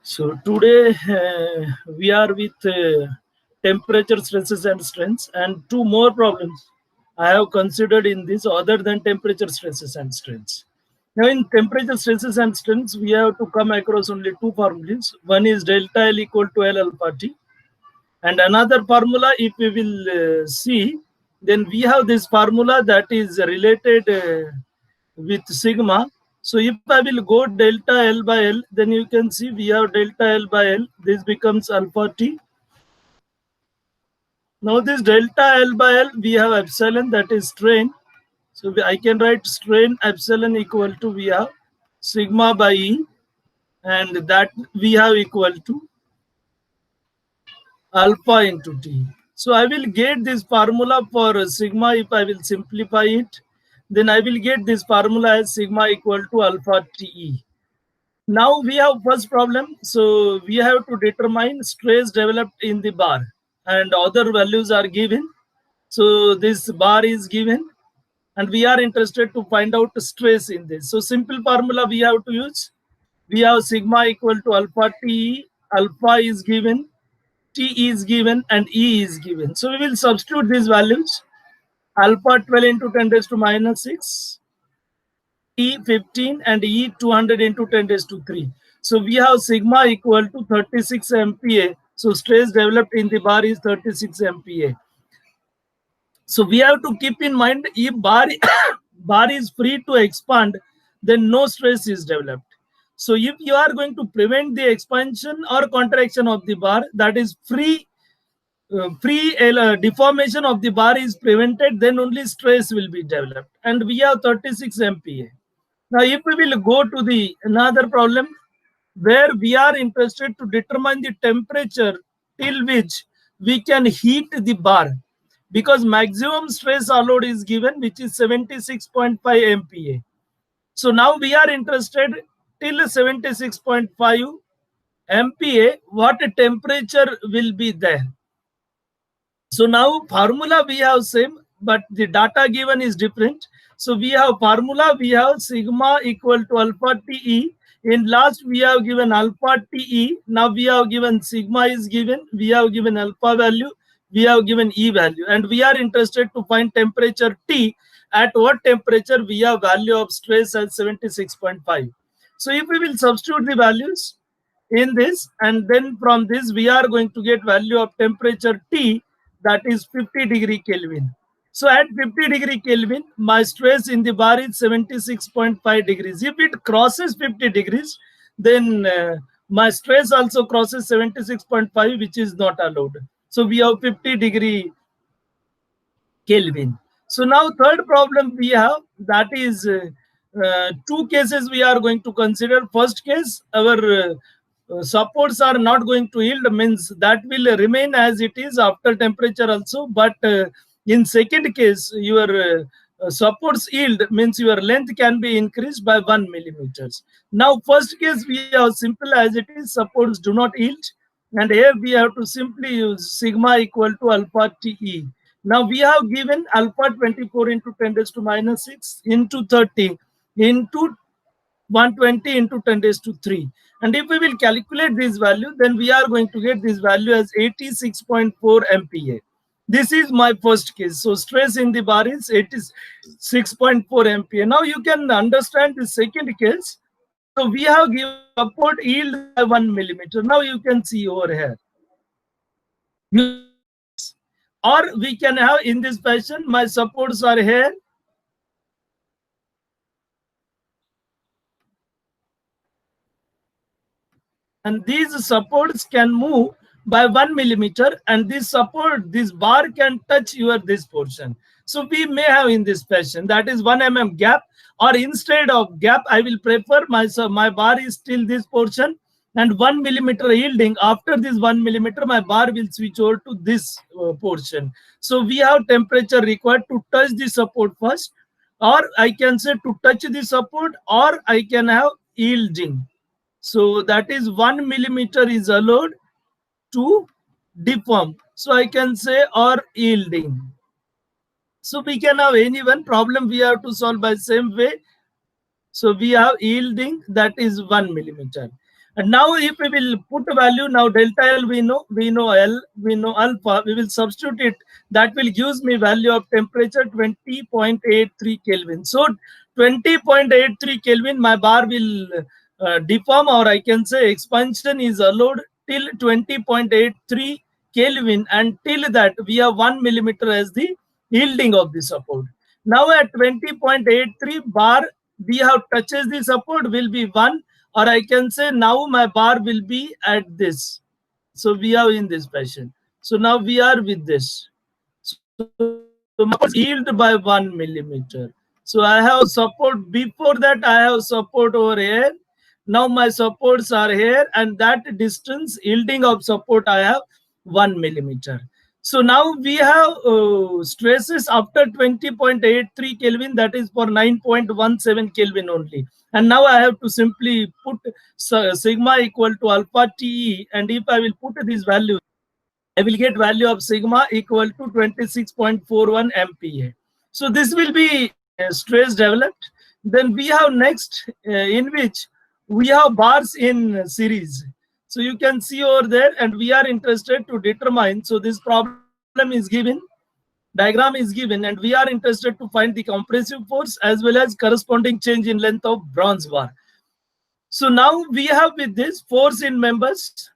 So today we are with temperature, stresses and strains, and two more problems I have considered in this other than temperature, stresses and strains. Now in temperature, stresses and strains, we have to come across only two formulas. One is delta L equal to L alpha T, and another formula, if we will see, then we have this formula that is related with sigma. So if I will go delta L by L, then you can see we have delta L by L. This becomes alpha T. Now this delta L by L, we have epsilon, that is strain. So I can write strain epsilon equal to we have sigma by E, and that we have equal to alpha into T. So I will get this formula for sigma. If I will simplify it, then I will get this formula as sigma equal to alpha TE. Now we have first problem. So we have to determine stress developed in the bar, and other values are given. So this bar is given, and we are interested to find out stress in this. So simple formula we have to use. We have sigma equal to alpha T. Alpha is given, T is given, and E is given. So we will substitute these values. Alpha 12 into 10 raised to minus 6, E 15, and E 200 into 10 raised to 3. So we have sigma equal to 36 MPa. So stress developed in the bar is 36 MPa. So we have to keep in mind, if bar, bar is free to expand, then no stress is developed. So if you are going to prevent the expansion or contraction of the bar, that is free deformation of the bar is prevented, then only stress will be developed. And we have 36 MPa. Now, if we will go to the another problem where we are interested to determine the temperature till which we can heat the bar, because maximum stress allowed is given, which is 76.5 MPa. So now we are interested till 76.5 MPa, what temperature will be there. So now formula we have same, but the data given is different. So we have formula, we have sigma equal to alpha TE. In last we have given alpha TE. Now we have given sigma is given. We have given alpha value. We have given E value. And we are interested to find temperature T. At what temperature we have value of stress as 76.5. So if we will substitute the values in this, and then from this we are going to get value of temperature T, that is 50 degree Kelvin. So at 50 degree Kelvin, my stress in the bar is 76.5 degrees. If it crosses 50 degrees, then my stress also crosses 76.5, which is not allowed. So we have 50 degree Kelvin. So now third problem we have, that is two cases we are going to consider. First case, our supports are not going to yield, means that will remain as it is after temperature also. But in second case, your supports yield, means your length can be increased by 1 millimeters. Now first case we have simple as it is, supports do not yield, and here we have to simply use sigma equal to alpha TE. Now we have given alpha 24 into 10 raised to minus 6 into 30 into 120 into 10 raised to 3. And if we will calculate this value, then we are going to get this value as 86.4 MPa. This is my first case. So stress in the bar is 86.4 MPa. Now you can understand the second case. So we have given support yield by 1 millimeter. Now you can see over here. Or we can have in this fashion, my supports are here. And these supports can move by 1 millimeter, and this support, this bar can touch your this portion. So we may have in this fashion, that is 1 mm gap, or instead of gap, I will prefer my bar is still this portion and 1 millimeter yielding. After this 1 millimeter, my bar will switch over to this portion. So we have temperature required to touch the support first, or I can say to touch the support, or I can have yielding. So that is 1 millimeter is allowed to deform. So I can say or yielding. So we can have any one problem we have to solve by same way. So we have yielding, that is 1 millimeter. And now if we will put a value, now delta L we know L, we know alpha, we will substitute it. That will gives me value of temperature 20.83 Kelvin. So 20.83 Kelvin, my bar will deform, or I can say expansion is allowed till 20.83 Kelvin, and till that we have 1 millimeter as the yielding of the support. Now at 20.83 bar, we have touches the support will be 1, or I can say now my bar will be at this. So we are in this fashion. So now we are with this. So my yield by 1 millimeter. So I have support. Before that, I have support over here. Now my supports are here, and that distance yielding of support I have 1 millimeter. So now we have stresses after 20.83 Kelvin, that is for 9.17 Kelvin only. And now I have to simply put sigma equal to alpha TE, and if I will put this value, I will get value of sigma equal to 26.41 MPa. So this will be stress developed. Then we have next in which we have bars in series. So you can see over there, and we are interested to determine. So this problem is given, diagram is given, and we are interested to find the compressive force as well as corresponding change in length of bronze bar. So now we have with this force in members.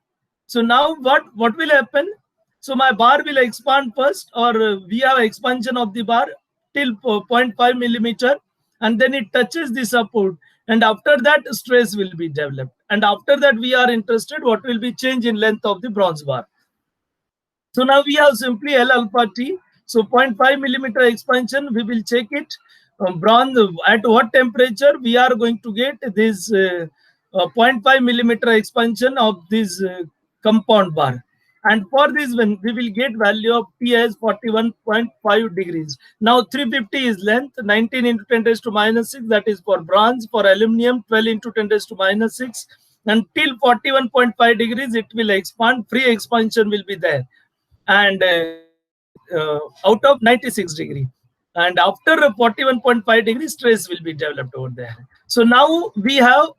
So now what will happen? So my bar will expand first, or we have expansion of the bar till 0.5 millimeter, and then it touches the support, and after that stress will be developed, and after that we are interested what will be change in length of the bronze bar. So now we have simply L alpha T. So 0.5 millimeter expansion, we will check it. Bronze, at what temperature we are going to get this 0.5 millimeter expansion of this compound bar. And for this one, we will get value of T as 41.5 degrees. Now 350 is length, 19 into 10 raised to minus 6, that is for bronze. For aluminum, 12 into 10 raised to minus 6. Until 41.5 degrees, it will expand. Free expansion will be there, and out of 96 degree, and after 41.5 degrees stress will be developed over there. So now we have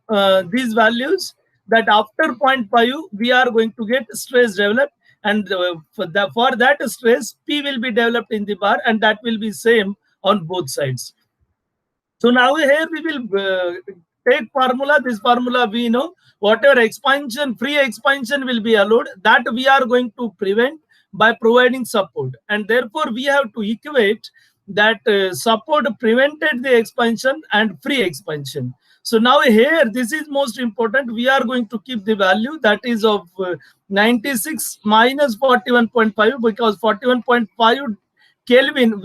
these values, that after 0.5 we are going to get stress developed, and for that stress P will be developed in the bar, and that will be same on both sides. So now here we will take formula. This formula we know, whatever expansion, free expansion will be allowed, that we are going to prevent by providing support, and therefore we have to equate that support prevented the expansion and free expansion. So now here this is most important. We are going to keep the value that is of 96 minus 41.5, because 41.5 Kelvin,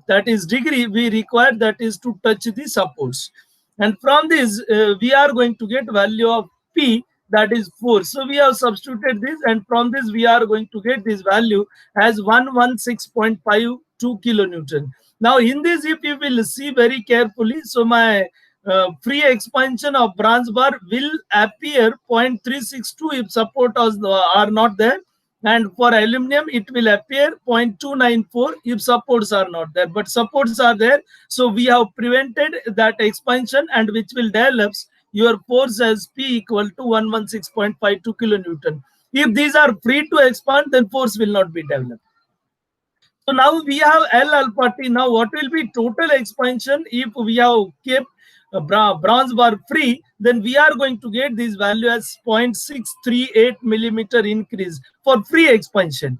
that is degree, we require that is to touch the supports. And from this, we are going to get value of P, that is 4. So we have substituted this, and from this we are going to get this value as 116.52 kilonewton. Now in this, if you will see very carefully, so my free expansion of bronze bar will appear 0.362 if support are not there, and for aluminum it will appear 0.294 if supports are not there, but supports are there. So we have prevented that expansion, and which will develop your force as P equal to 116.52 kilonewton. If these are free to expand, then force will not be developed. So now we have L alpha T. Now what will be total expansion if we have kept bronze bar free? Then we are going to get this value as 0.638 millimeter increase for free expansion.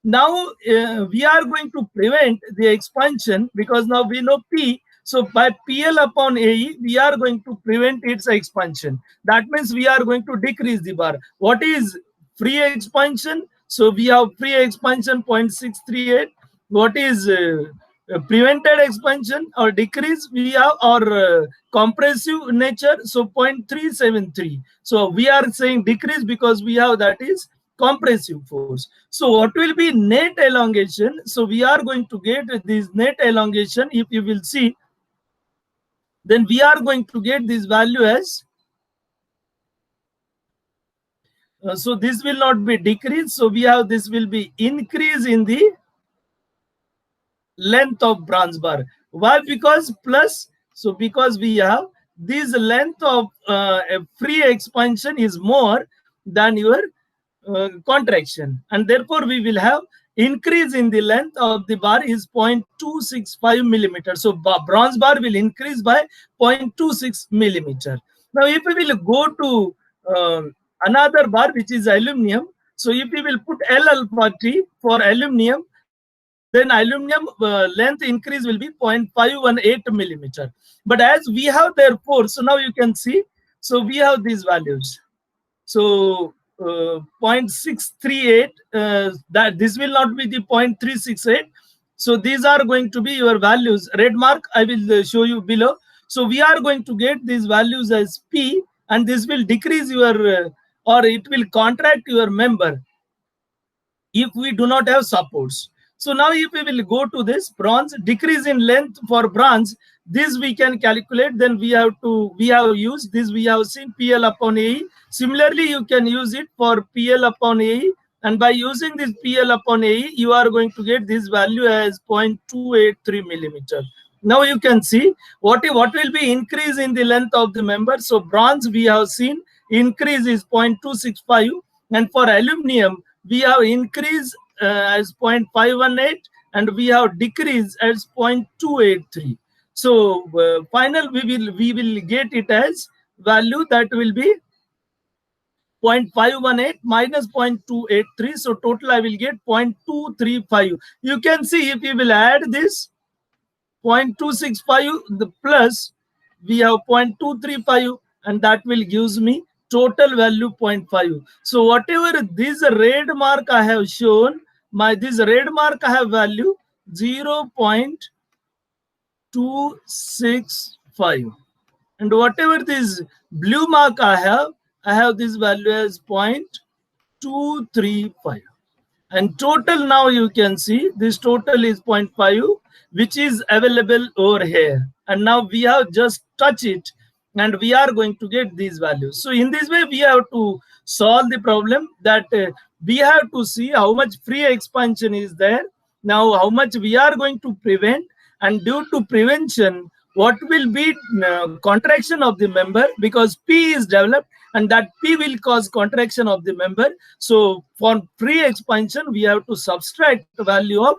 Now we are going to prevent the expansion, because now we know P. So by PL upon AE, we are going to prevent its expansion. That means we are going to decrease the bar. What is free expansion? So we have free expansion 0.638. What is prevented expansion or decrease? We have our compressive nature, so 0.373. So we are saying decrease because we have that is compressive force. So what will be net elongation? So we are going to get this net elongation. If you will see, then we are going to get this value as so this will not be decrease. So we have this will be increase in the length of bronze bar. Why? Because plus, so because we have this length of a free expansion is more than your contraction, and therefore we will have increase in the length of the bar is 0.265 millimeter. So bronze bar will increase by 0.26 millimeter. Now if we will go to another bar which is aluminum, so if we will put L alpha T for aluminum, then aluminum length increase will be 0.518 millimeter. But as we have therefore, so now you can see, so we have these values. So 0.638, that this will not be the 0.368. So these are going to be your values. Red mark I will show you below. So we are going to get these values as P, and this will decrease your or it will contract your member if we do not have supports. So now if we will go to this bronze, decrease in length for bronze, this we can calculate. Then we have used this, we have seen PL upon AE. Similarly, you can use it for PL upon AE, and by using this PL upon AE, you are going to get this value as 0.283 millimeter. Now you can see what will be increase in the length of the member. So bronze we have seen increase is 0.265, and for aluminum we have increase as 0.518, and we have decrease as 0.283. So final we will get it as value that will be 0.518 minus 0.283. So total I will get 0.235. You can see if you will add this 0.265 the plus, we have 0.235, and that will gives me total value 0.5. So whatever this red mark I have shown, this red mark I have value 0.265, and whatever this blue mark I have this value as 0.235. And total, now you can see this total is 0.5, which is available over here. And now we have just touch it, and we are going to get these values. So in this way, we have to solve the problem that we have to see how much free expansion is there. Now, how much we are going to prevent, and due to prevention, what will be contraction of the member, because P is developed, and that P will cause contraction of the member. So for free expansion, we have to subtract the value of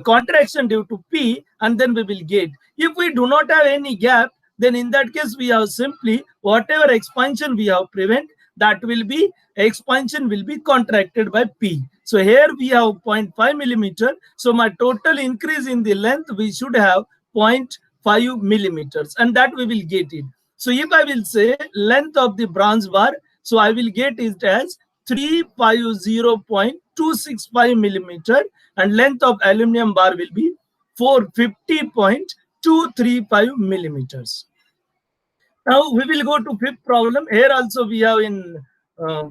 contraction due to P, and then we will get. If we do not have any gap, then in that case, we have simply whatever expansion we have prevent, that will be expansion will be contracted by P. So here we have 0.5 millimeter. So my total increase in the length, we should have 0.5 millimeters, and that we will get it. So if I will say length of the bronze bar, so I will get it as 350.265 millimeter, and length of aluminum bar will be 450.235 millimeters. Now we will go to fifth problem. Here also we have in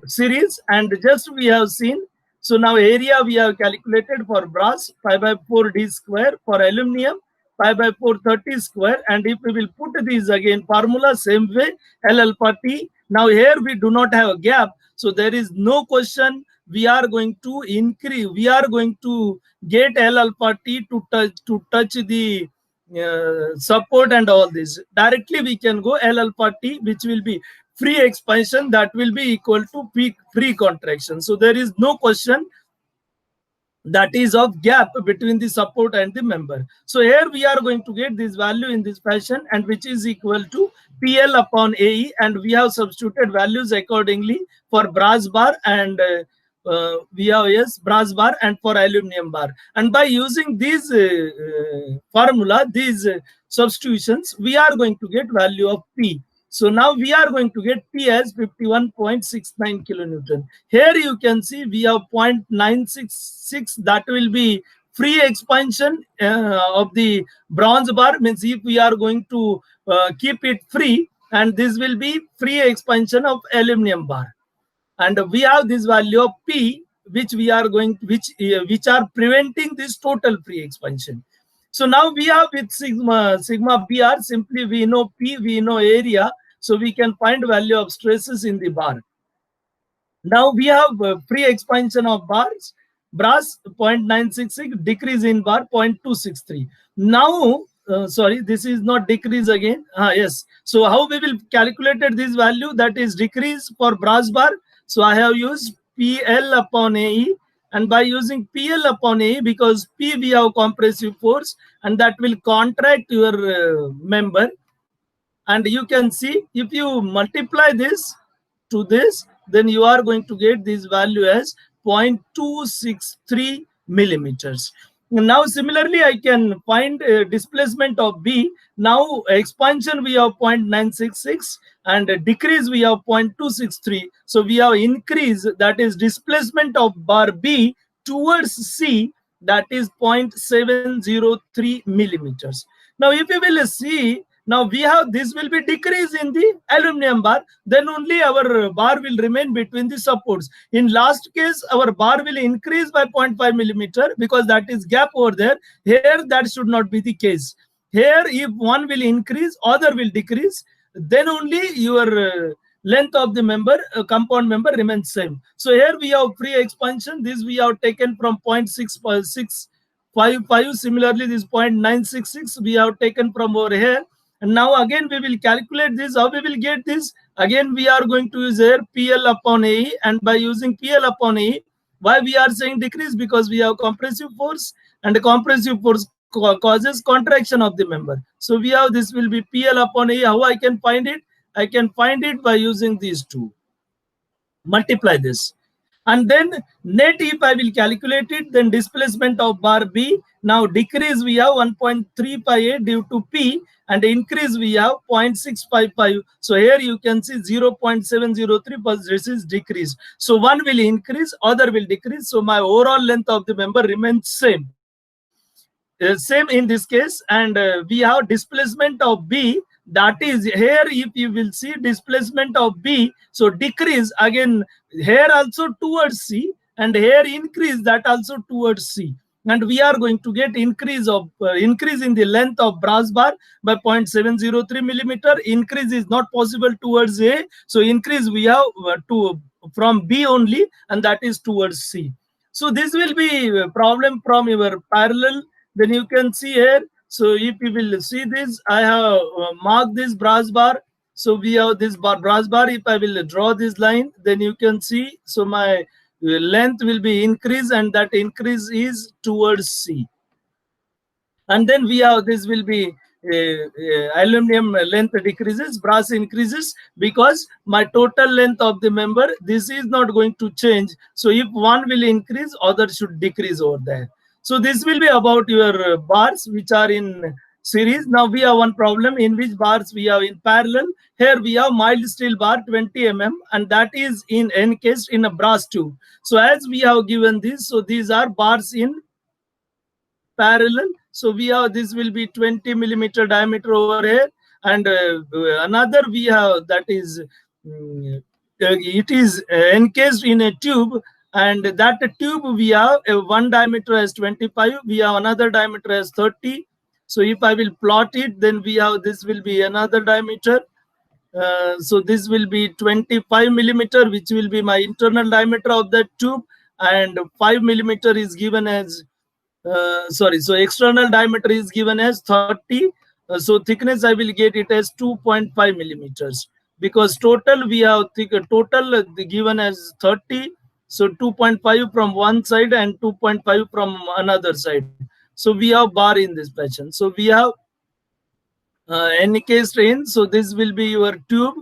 series, and just we have seen. So now area we have calculated for brass 5/4 d square, for aluminum 5/4 30 square, and if we will put these again formula same way, L alpha T. Now here we do not have a gap, so there is no question. We are going to increase. We are going to get L alpha T to touch the support and all this. Directly we can go L alpha T, which will be free expansion, that will be equal to peak free contraction. So there is no question that is of gap between the support and the member. So here we are going to get this value in this fashion, and which is equal to PL upon AE, and we have substituted values accordingly for brass bar and we have brass bar, and for aluminum bar. And by using these formula, these substitutions, we are going to get value of P. So now we are going to get P as 51.69 kilonewton. Here you can see we have 0.966, that will be free expansion of the bronze bar, means if we are going to keep it free, and this will be free expansion of aluminum bar. And we have this value of P, which we are going, which are preventing this total free expansion. So now we have with sigma BR, simply we know P, we know area, so we can find value of stresses in the bar. Now we have free expansion of brass 0.966, decrease in bar 0.263. Now sorry, this is not decrease again. Yes. So how we will calculated this value, that is decrease for brass bar. So I have used PL upon AE, and by using PL upon AE, because P we have compressive force, and that will contract your member. And you can see, if you multiply this to this, then you are going to get this value as 0.263 millimeters. Now similarly, I can find displacement of B. Now expansion we have 0.966 and decrease we have 0.263. So we have increase, that is displacement of bar B towards C, that is 0.703 millimeters. Now if you will see, now we have, this will be decrease in the aluminum bar, then only our bar will remain between the supports. In last case, our bar will increase by 0.5 millimeter because that is gap over there. Here that should not be the case. Here if one will increase, other will decrease, then only your length of the member, compound member remains same. So here we have free expansion. This we have taken from 0.655. Similarly, this 0.966 we have taken from over here. And now again we will calculate this. How we will get this? Again we are going to use here PL upon AE, and by using PL upon AE, why we are saying decrease? Because we have compressive force, and the compressive force causes contraction of the member. So we have, this will be PL upon AE. How I can find it? I can find it by using these two. Multiply this. And then net, if I will calculate it, then displacement of bar B, now decrease we have 1.358 due to P, and increase we have 0.655. So here you can see 0.703, but this is decrease. So one will increase, other will decrease. So my overall length of the member remains same. Same in this case. And we have displacement of B, that is here, if you will see displacement of B, so decrease again here also towards C, and here increase, that also towards C. And we are going to get increase in the length of brass bar by 0.703 millimeter. Increase is not possible towards A, so increase we have to from B only, and that is towards C. So this will be a problem from your parallel. Then you can see here. So if you will see this, I have marked this brass bar. So we have this brass bar. If I will draw this line, then you can see, so my length will be increased, and that increase is towards C. And then we have, this will be aluminum length decreases, brass increases, because my total length of the member, this is not going to change. So if one will increase, other should decrease over there. So this will be about your bars which are in series. Now we have one problem in which bars we have in parallel. Here we have mild steel bar 20 mm, and that is encased in a brass tube. So as we have given this, so these are bars in parallel. So we have, this will be 20 millimeter diameter over here, and another we have, that is it is encased in a tube, and that tube we have one diameter as 25, we have another diameter as 30. So if I will plot it, then we have, this will be another diameter. So this will be 25 millimeter, which will be my internal diameter of that tube, and 5 millimeter is given as so external diameter is given as 30. So thickness I will get it as 2.5 millimeters, because total we have total given as 30. So 2.5 from one side and 2.5 from another side. So we have bar in this fashion. So we have encased in. So this will be your tube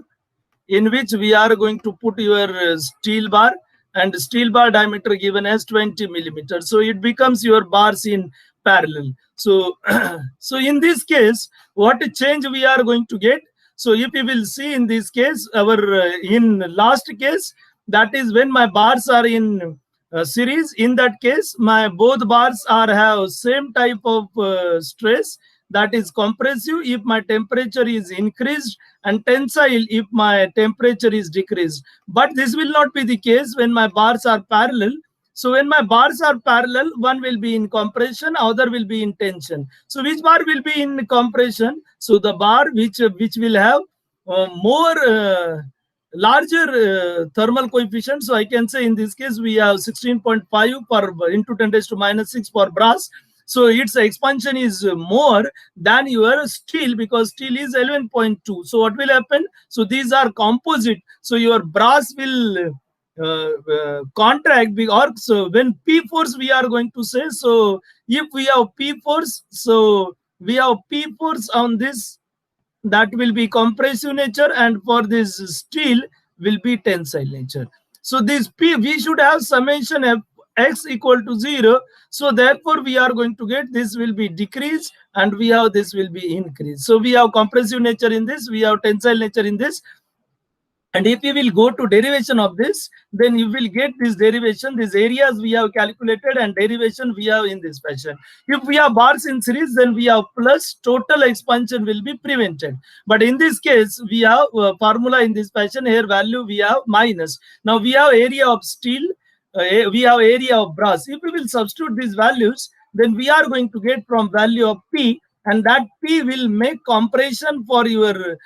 in which we are going to put your steel bar, and steel bar diameter given as 20 millimeters. So it becomes your bars in parallel. So, so in this case, what change we are going to get? So if you will see in this case, our in last case, that is when my bars are in series. In that case, my both bars are have same type of stress, that is compressive if my temperature is increased, and tensile if my temperature is decreased. But this will not be the case when my bars are parallel. So when my bars are parallel, one will be in compression, other will be in tension. So which bar will be in compression? So the bar which will have more larger thermal coefficient. So I can say in this case we have 16.5 per into 10 raised to minus 6 for brass, So its expansion is more than your steel, because steel is 11.2. So what will happen? So these are composite. So your brass will contract, or so when P force we are going to say. So if we have P force, so we have P force on this, that will be compressive nature, and for this steel will be tensile nature. So this P, we should have summation f x equal to 0. So therefore we are going to get this will be decrease, and we have this will be increase. So we have compressive nature in this, we have tensile nature in this. And if you will go to derivation of this, then you will get this derivation, these areas we have calculated, and derivation we have in this fashion. If we have bars in series, then we have plus, total expansion will be prevented. But in this case, we have formula in this fashion. Here value we have minus. Now we have area of steel, we have area of brass. If we will substitute these values, then we are going to get from value of P, and that P will make compression for your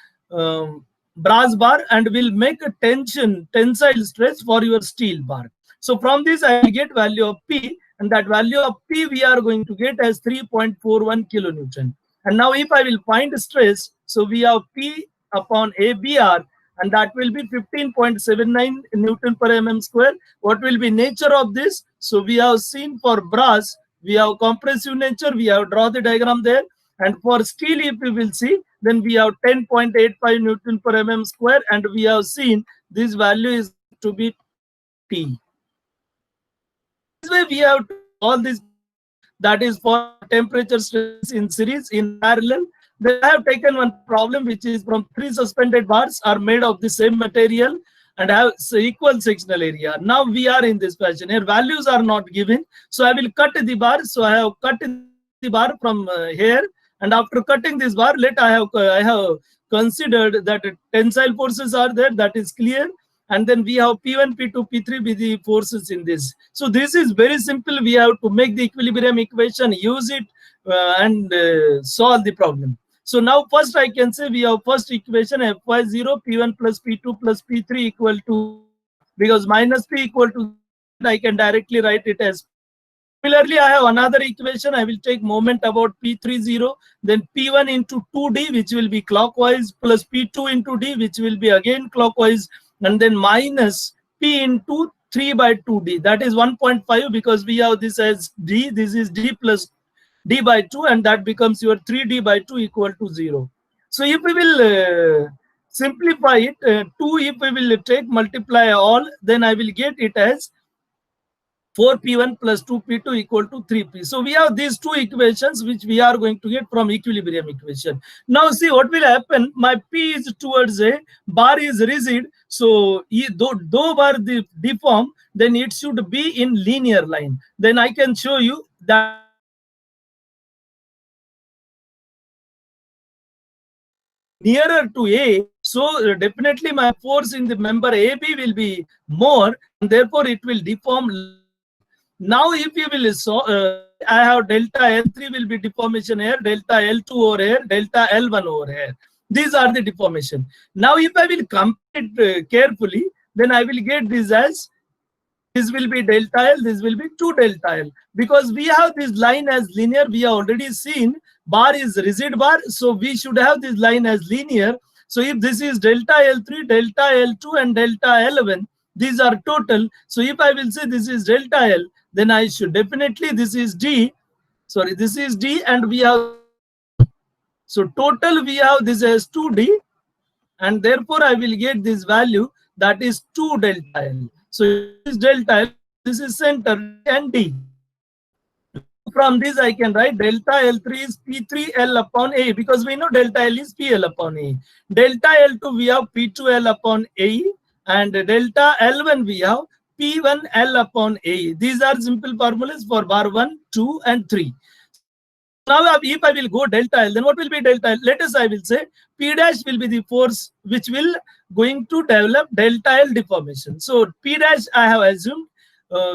brass bar, and will make a tensile stress for your steel bar. So from this I will get value of P, and that value of P we are going to get as 3.41 kilonewton. And now if I will find stress, so we have P upon ABR, and that will be 15.79 Newton per mm square. What will be nature of this? So we have seen for brass, we have compressive nature, we have draw the diagram there. And for steel, if we will see, then we have 10.85 Newton per mm square, and we have seen this value is to be T. This way we have to all these, that is for temperature stress in series, in parallel. Then I have taken one problem which is from 3 suspended bars are made of the same material and have equal sectional area. Now we are in this fashion. Here values are not given, so I will cut the bar. So I have cut the bar from here, and after cutting this bar, I have considered that tensile forces are there. That is clear. And then we have P1, P2, P3 be the forces in this. So this is very simple. We have to make the equilibrium equation, use it, and solve the problem. So now first I can say we have first equation Fy0 P1 plus P2 plus P3 equal to, because minus P equal to, I can directly write it as. Similarly, I have another equation. I will take moment about P30, then P1 into 2D, which will be clockwise, plus P2 into D, which will be again clockwise, and then minus P into 3 by 2D. That is 1.5, because we have this as D. This is D plus D by 2, and that becomes your 3D by 2 equal to 0. So if we will simplify it, 2, if we will take multiply all, then I will get it as 4P1 plus 2P2 equal to 3P. So we have these two equations which we are going to get from equilibrium equation. Now see what will happen. My P is towards a bar is rigid. So though bar deform, then it should be in linear line. Then I can show you that nearer to A, so definitely my force in the member AB will be more, and therefore it will deform. Now if you will I have delta L3 will be deformation here, delta L2 over here, delta L1 over here. These are the deformation. Now if I will compare it carefully, then I will get this as, this will be delta L, this will be 2 delta L. Because we have this line as linear, we have already seen bar is rigid bar, so we should have this line as linear. So if this is delta L3, delta L2 and delta L1, these are total. So if I will say this is delta L, then I should definitely, this is D, sorry, this is D, and we have, so total we have this as 2D, and therefore I will get this value, that is 2 delta L. So this is delta L, this is center, and D. From this I can write delta L3 is P3L upon A, because we know delta L is PL upon A. Delta L2 we have P2L upon A, and delta L1 we have P1L upon A. These are simple formulas for bar 1, 2 and 3. Now if I will go delta L, then what will be delta L? Let us, I will say P dash will be the force which will going to develop delta L deformation. So P dash I have assumed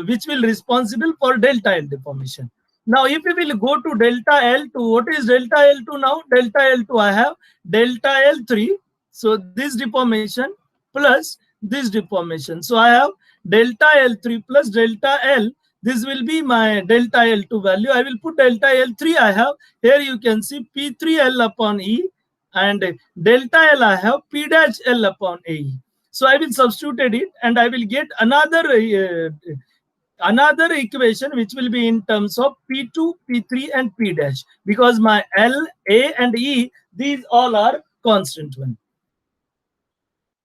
which will responsible for delta L deformation. Now if we will go to delta L2, what is delta L2 now? Delta L2 I have delta L3. So this deformation plus this deformation. So I have delta L3 plus delta L. this will be my delta L2 value. I will put delta L3 I have. Here you can see P3L upon E, and delta L I have P dash L upon AE. So I will substitute it and I will get another equation which will be in terms of P2, P3 and P dash, because my L, A and E, these all are constant one.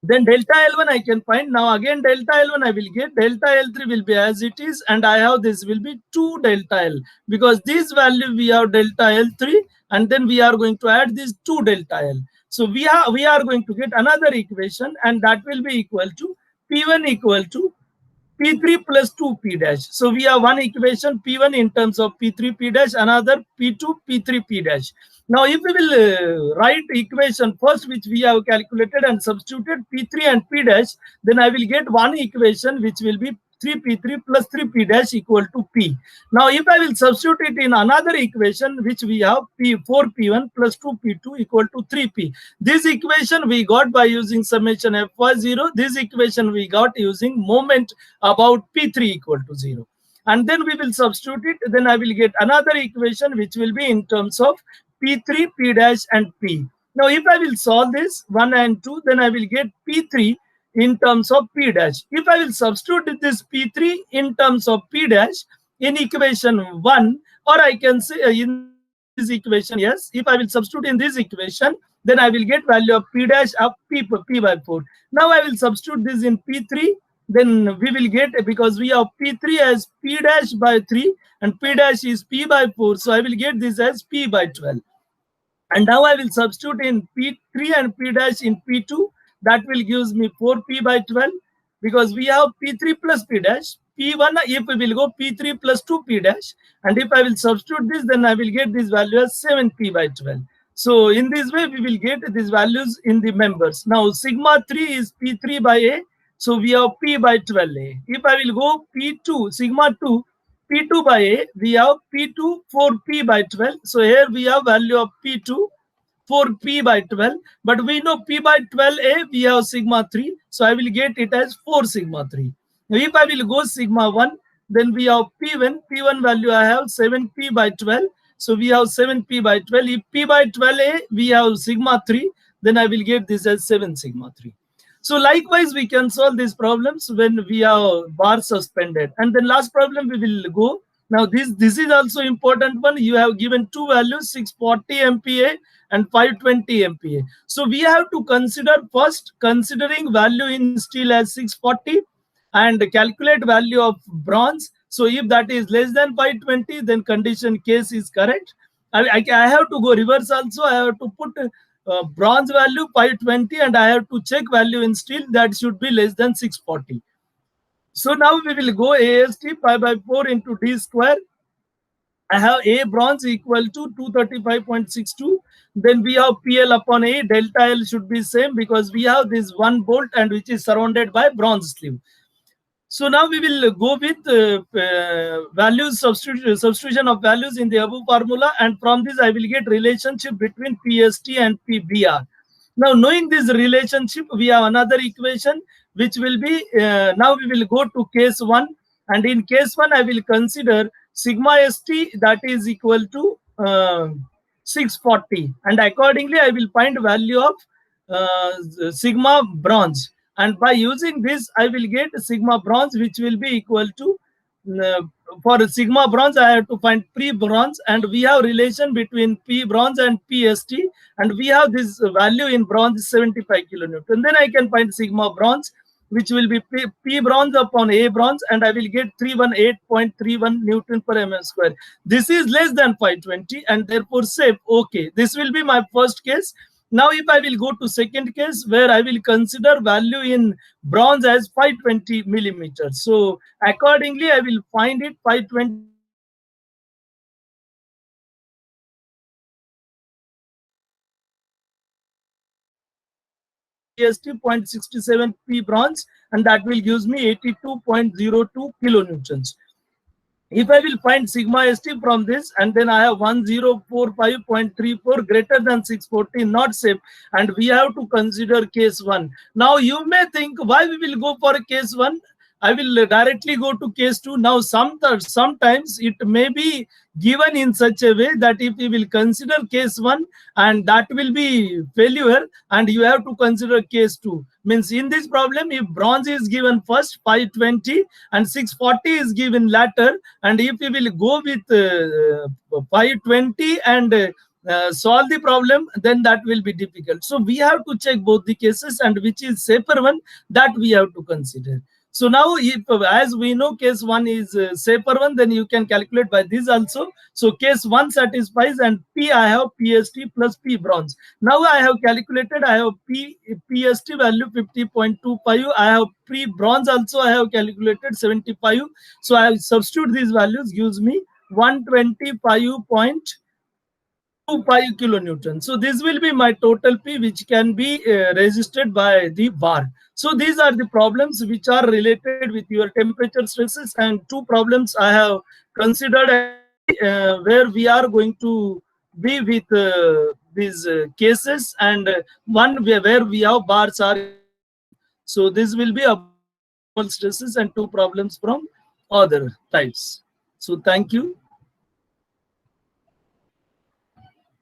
Then delta L1 I can find. Now again delta L1 I will get, delta L3 will be as it is, and I have this will be 2 delta L, because this value we have delta L3 and then we are going to add this 2 delta L. So we are going to get another equation, and that will be equal to P1 equal to P3 plus 2 P dash. So we have one equation P1 in terms of P3 P dash, another P2 P3 P dash. Now if we will write equation first which we have calculated and substituted P3 and P dash, then I will get one equation which will be 3P3 plus 3P dash equal to P. Now if I will substitute it in another equation which we have P4P1 plus 2P2 equal to 3P. This equation we got by using summation Fy0. This equation we got using moment about P3 equal to 0. And then we will substitute it. Then I will get another equation which will be in terms of P3, P dash and P. Now if I will solve this 1 and 2, then I will get P3 in terms of P dash. If I will substitute this P3 in terms of P dash in equation 1, or I can say in this equation, yes, if I will substitute in this equation, then I will get value of P dash of P by 4. Now I will substitute this in P3, then we will get, because we have P3 as P dash by 3 and P dash is P by 4, so I will get this as P by 12. And now I will substitute in P3 and P dash in P2. That will gives me 4P by 12, because we have P3 plus P dash. P1, if we will go P3 plus 2P dash, and if I will substitute this, then I will get this value as 7P by 12. So in this way, we will get these values in the members. Now sigma 3 is P3 by A. So we have P by 12A. If I will go P2, sigma 2, P2 by A, we have P2 4P by 12. So here we have value of P2 4P by 12. But we know P by 12A, we have sigma 3. So I will get it as 4 sigma 3. Now if I will go sigma 1, then we have P1. P1 value I have 7P by 12. So we have 7P by 12. If P by 12A, we have sigma 3. Then I will get this as 7 sigma 3. So likewise, we can solve these problems when we have bar suspended. And then last problem we will go. Now this is also important one. You have given two values, 640 MPa and 520 MPa. So we have to consider first, considering value in steel as 640 and calculate value of bronze. So if that is less than 520, then condition case is correct. I have to go reverse also. I have to put bronze value 520 and I have to check value in steel that should be less than 640. So now we will go AST pi by 4 into D square. I have A bronze equal to 235.62. Then we have PL upon A. Delta L should be same because we have this one bolt and which is surrounded by bronze sleeve. So now we will go with values substitution of values in the above formula, and from this I will get relationship between PST and PBR. Now knowing this relationship, we have another equation which will be, now we will go to case 1, and in case 1 I will consider sigma ST that is equal to 640, and accordingly I will find value of sigma bronze. And by using this, I will get sigma bronze, which will be equal to, for sigma bronze, I have to find P bronze, and we have relation between P bronze and PST, and we have this value in bronze 75 kilonewton. Then I can find sigma bronze, which will be P bronze upon A bronze, and I will get 318.31 Newton per mm square. This is less than 520, and therefore safe. Okay, this will be my first case. Now, if I will go to second case where I will consider value in bronze as 520 millimeters. So accordingly, I will find it 520 0.67 P bronze, and that will give me 82.02 kilonewtons. If I will find sigma ST from this, and then I have 1045.34 greater than 640, not safe, and we have to consider case 1. Now you may think why we will go for case 1. I will directly go to case 2. Now, sometimes it may be given in such a way that if you will consider case 1 and that will be failure, and you have to consider case 2. Means in this problem, if bronze is given first 520 and 640 is given later, and if you will go with 520 and solve the problem, then that will be difficult. So we have to check both the cases, and which is safer one, that we have to consider. So now, if as we know case 1 is safer one, then you can calculate by this also. So case 1 satisfies, and P I have PST plus P bronze. Now I have calculated, I have PST value 50.25. I have P bronze also I have calculated 75. So I substitute these values, gives me 125.25 kilonewton. So this will be my total P, which can be resisted by the bar. So these are the problems which are related with your temperature stresses, and 2 problems I have considered where we are going to be with these cases, and one where we have bars are. So this will be about thermal stresses, and 2 problems from other types. So thank you.